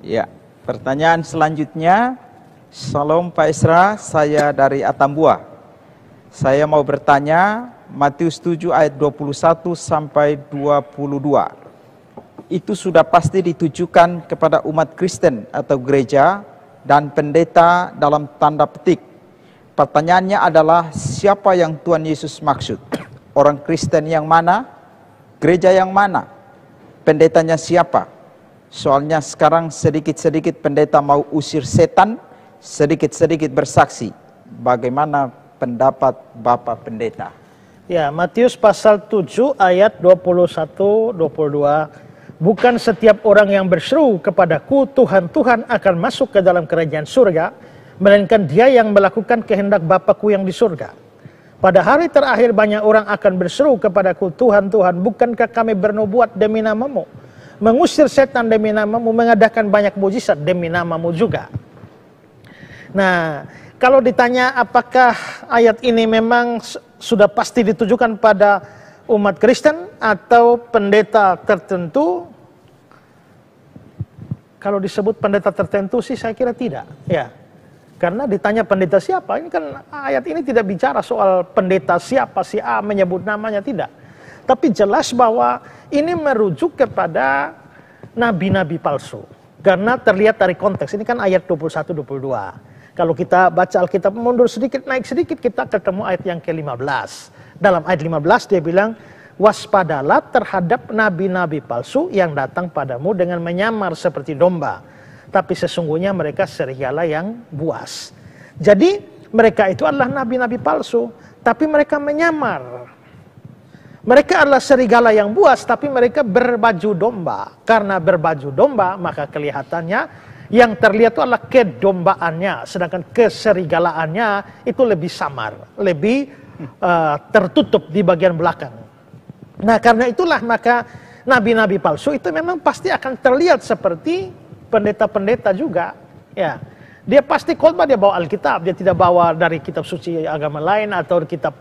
Ya, pertanyaan selanjutnya. Salam Pak Isra, saya dari Atambua. Saya mau bertanya, Matius 7 ayat 21 sampai 22. Itu sudah pasti ditujukan kepada umat Kristen atau gereja dan pendeta dalam tanda petik. Pertanyaannya adalah, siapa yang Tuhan Yesus maksud? Orang Kristen yang mana? Gereja yang mana? Pendetanya siapa? Soalnya sekarang sedikit-sedikit pendeta mau usir setan, sedikit-sedikit bersaksi. Bagaimana pendapat Bapak Pendeta? Ya, Matius pasal 7 ayat 21-22. Bukan setiap orang yang berseru kepadaku, Tuhan, Tuhan, akan masuk ke dalam kerajaan surga, melainkan dia yang melakukan kehendak Bapakku yang di surga. Pada hari terakhir banyak orang akan berseru kepadaku, Tuhan, Tuhan, bukankah kami bernubuat demi namamu, mengusir setan demi namamu, mengadakan banyak mujizat demi namamu juga. Nah, kalau ditanya apakah ayat ini memang sudah pasti ditujukan pada umat Kristen atau pendeta tertentu, kalau disebut pendeta tertentu sih saya kira tidak. Ya, karena ditanya pendeta siapa, ini kan ayat ini tidak bicara soal pendeta siapa, si A menyebut namanya, tidak. Tapi jelas bahwa ini merujuk kepada nabi-nabi palsu. Karena terlihat dari konteks, ini kan ayat 21-22. Kalau kita baca Alkitab mundur sedikit, naik sedikit, kita ketemu ayat yang ke-15. Dalam ayat 15 dia bilang, waspadalah terhadap nabi-nabi palsu yang datang padamu dengan menyamar seperti domba, tapi sesungguhnya mereka serigala yang buas. Jadi mereka itu adalah nabi-nabi palsu, tapi mereka menyamar. Mereka adalah serigala yang buas, tapi mereka berbaju domba. Karena berbaju domba, maka kelihatannya yang terlihat itu adalah kedombaannya, sedangkan keserigalaannya itu lebih samar, lebih tertutup di bagian belakang. Nah, karena itulah maka nabi-nabi palsu itu memang pasti akan terlihat seperti pendeta-pendeta juga. Ya, dia pasti khotbah, dia bawa Alkitab, dia tidak bawa dari kitab suci agama lain atau kitab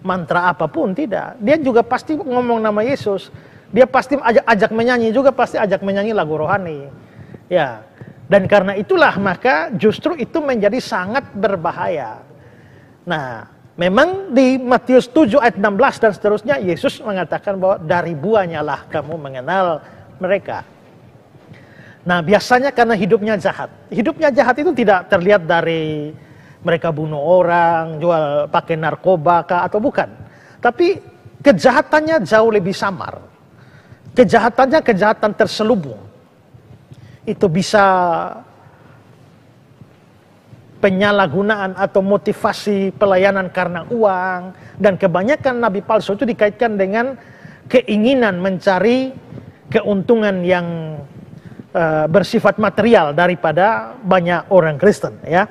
mantra apapun, tidak. Dia juga pasti ngomong nama Yesus. Dia pasti ajak menyanyi juga, pasti ajak menyanyi lagu rohani. Ya. Dan karena itulah maka justru itu menjadi sangat berbahaya. Nah, memang di Matius 7 ayat 16 dan seterusnya Yesus mengatakan bahwa dari buahnya lah kamu mengenal mereka. Nah, biasanya karena hidupnya jahat. Hidupnya jahat itu tidak terlihat dari mereka bunuh orang, jual pakai narkoba kah, atau bukan. Tapi kejahatannya jauh lebih samar. Kejahatannya kejahatan terselubung. Itu bisa penyalahgunaan atau motivasi pelayanan karena uang. Dan kebanyakan nabi palsu itu dikaitkan dengan keinginan mencari keuntungan yang bersifat material daripada banyak orang Kristen, ya.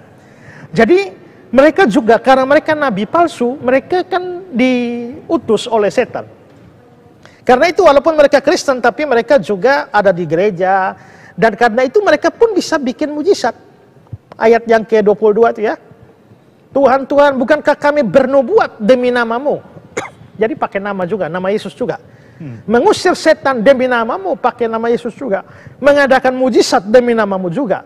Jadi mereka juga, karena mereka nabi palsu, mereka kan diutus oleh setan. Karena itu walaupun mereka Kristen, tapi mereka juga ada di gereja. Dan karena itu mereka pun bisa bikin mujizat. Ayat yang ke-22 itu ya. Tuhan, Tuhan, bukankah kami bernubuat demi namamu? Jadi pakai nama juga, nama Yesus juga. Mengusir setan demi namamu, pakai nama Yesus juga. Mengadakan mujizat demi namamu juga.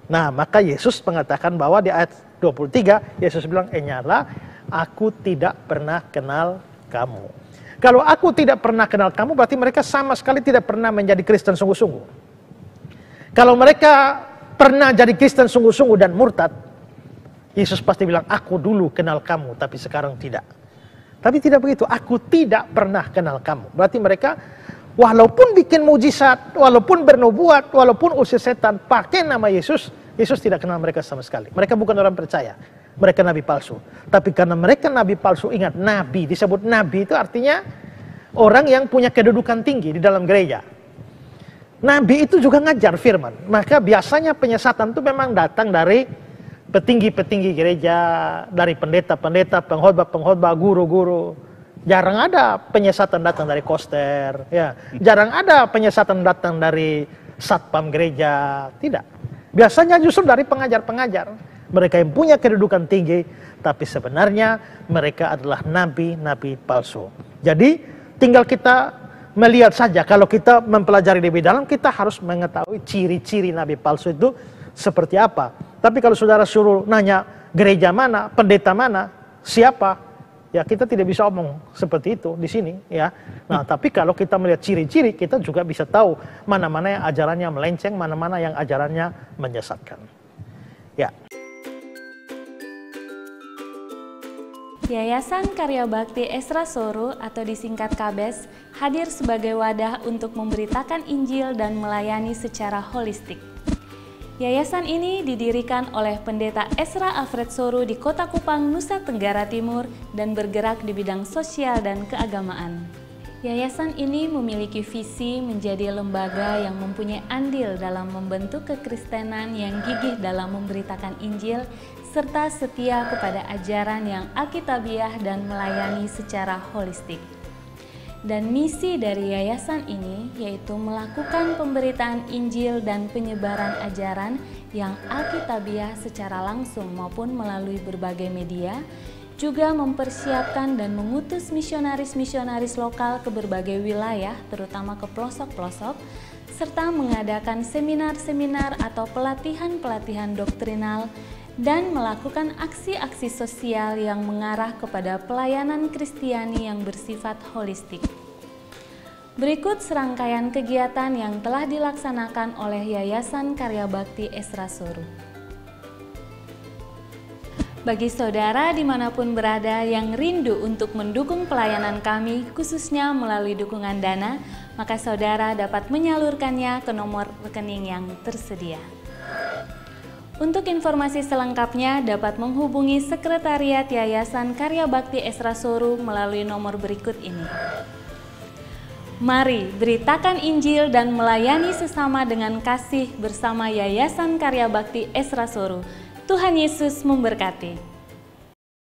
Nah, maka Yesus mengatakan bahwa di ayat 23, Yesus bilang, nyala, aku tidak pernah kenal kamu. Kalau aku tidak pernah kenal kamu, berarti mereka sama sekali tidak pernah menjadi Kristen sungguh-sungguh. Kalau mereka pernah jadi Kristen sungguh-sungguh dan murtad, Yesus pasti bilang, aku dulu kenal kamu, tapi sekarang tidak. Tapi tidak begitu, aku tidak pernah kenal kamu. Berarti mereka, walaupun bikin mujizat, walaupun bernubuat, walaupun usir setan, pakai nama Yesus, Yesus tidak kenal mereka sama sekali. Mereka bukan orang percaya, mereka nabi palsu. Tapi karena mereka nabi palsu, ingat, nabi, disebut nabi itu artinya orang yang punya kedudukan tinggi di dalam gereja. Nabi itu juga ngajar firman. Maka biasanya penyesatan itu memang datang dari petinggi-petinggi gereja, dari pendeta-pendeta, pengkhotbah-pengkhotbah, guru-guru. Jarang ada penyesatan datang dari koster, ya. Jarang ada penyesatan datang dari satpam gereja, tidak. Biasanya justru dari pengajar-pengajar. Mereka yang punya kedudukan tinggi, tapi sebenarnya mereka adalah nabi-nabi palsu. Jadi tinggal kita melihat saja, kalau kita mempelajari lebih dalam, kita harus mengetahui ciri-ciri nabi palsu itu seperti apa. Tapi kalau saudara suruh nanya gereja mana, pendeta mana, siapa, ya kita tidak bisa omong seperti itu di sini, ya. Nah, tapi kalau kita melihat ciri-ciri, kita juga bisa tahu mana-mana yang ajarannya melenceng, mana-mana yang ajarannya menyesatkan. Ya. Yayasan Karya Bakti Esra Soru atau disingkat KABES hadir sebagai wadah untuk memberitakan Injil dan melayani secara holistik. Yayasan ini didirikan oleh Pendeta Esra Alfred Soru di Kota Kupang, Nusa Tenggara Timur dan bergerak di bidang sosial dan keagamaan. Yayasan ini memiliki visi menjadi lembaga yang mempunyai andil dalam membentuk kekristenan yang gigih dalam memberitakan Injil serta setia kepada ajaran yang alkitabiah dan melayani secara holistik. Dan misi dari yayasan ini yaitu melakukan pemberitaan Injil dan penyebaran ajaran yang alkitabiah secara langsung maupun melalui berbagai media, juga mempersiapkan dan mengutus misionaris-misionaris lokal ke berbagai wilayah, terutama ke pelosok-pelosok, serta mengadakan seminar-seminar atau pelatihan-pelatihan doktrinal, dan melakukan aksi-aksi sosial yang mengarah kepada pelayanan Kristiani yang bersifat holistik. Berikut serangkaian kegiatan yang telah dilaksanakan oleh Yayasan Karya Bakti Esra Soru. Bagi saudara dimanapun berada yang rindu untuk mendukung pelayanan kami, khususnya melalui dukungan dana, maka saudara dapat menyalurkannya ke nomor rekening yang tersedia. Untuk informasi selengkapnya dapat menghubungi Sekretariat Yayasan Karya Bakti Esra Soru melalui nomor berikut ini. Mari beritakan Injil dan melayani sesama dengan kasih bersama Yayasan Karya Bakti Esra Soru. Tuhan Yesus memberkati.